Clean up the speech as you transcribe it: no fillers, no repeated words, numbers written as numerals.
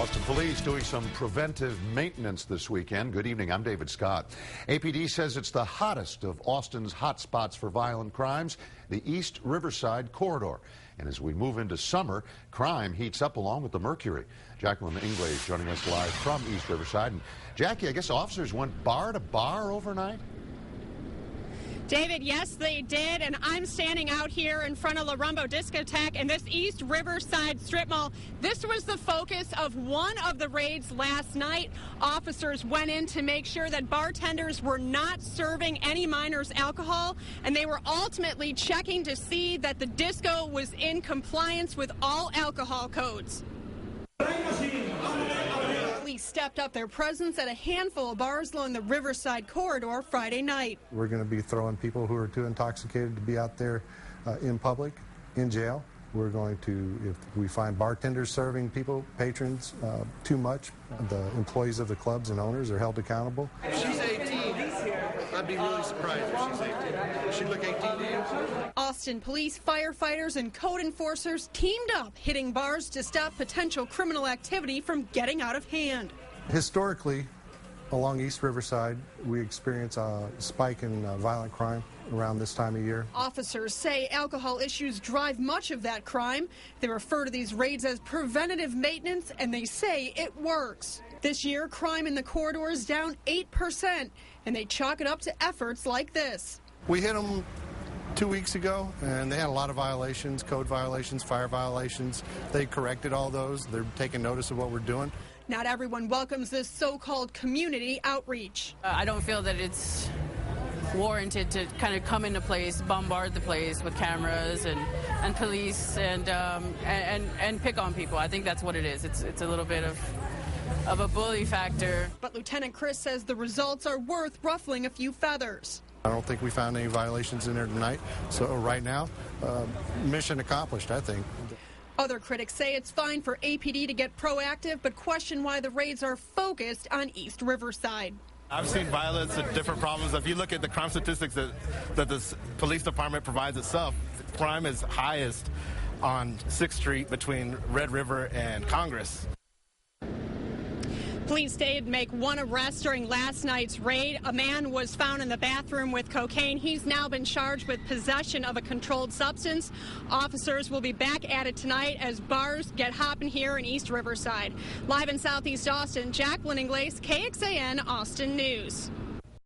Austin police doing some preventive maintenance this weekend. Good evening, I'm David Scott. APD says it's the hottest of Austin's hot spots for violent crimes, the East Riverside corridor. And as we move into summer, crime heats up along with the mercury. Jacqueline Inglés joining us live from East Riverside. And Jackie, I guess officers went bar to bar overnight? David, yes, they did, and I'm standing out here in front of La Rumbo Discotheque in this East Riverside strip mall. This was the focus of one of the raids last night. Officers went in to make sure that bartenders were not serving any minors alcohol, and they were ultimately checking to see that the disco was in compliance with all alcohol codes. Police stepped up their presence at a handful of bars along the Riverside corridor Friday night. We're going to be throwing people who are too intoxicated to be out there in public in jail. We're going to, if we find bartenders serving people, patrons, too much, the employees of the clubs and owners are held accountable. If she's 18, I'd be really surprised if she's 18. Does she look 18 to you? Austin police, firefighters, and code enforcers teamed up, hitting bars to stop potential criminal activity from getting out of hand. Historically, along East Riverside, we experience a spike in violent crime around this time of year. Officers say alcohol issues drive much of that crime. They refer to these raids as preventative maintenance, and they say it works. This year, crime in the corridor is down 8%, and they chalk it up to efforts like this. We hit them 2 weeks ago, and they had a lot of violations, code violations, fire violations. They corrected all those. They're taking notice of what we're doing. Not everyone welcomes this so-called community outreach. I don't feel that it's warranted to kind of come into place, bombard the place with cameras and police and pick on people. I think that's what it is. It's a little bit of a bully factor. But Lieutenant Chris says the results are worth ruffling a few feathers. I don't think we found any violations in there tonight. So right now, mission accomplished, I think. Other critics say it's fine for APD to get proactive, but question why the raids are focused on East Riverside. I've seen violence and different problems. If you look at the crime statistics that the police department provides itself, crime is highest on 6th Street between Red River and Congress. Police did make one arrest during last night's raid. A man was found in the bathroom with cocaine. He's now been charged with possession of a controlled substance. Officers will be back at it tonight as bars get hopping here in East Riverside. Live in Southeast Austin, Jacqueline Inglés, KXAN Austin News.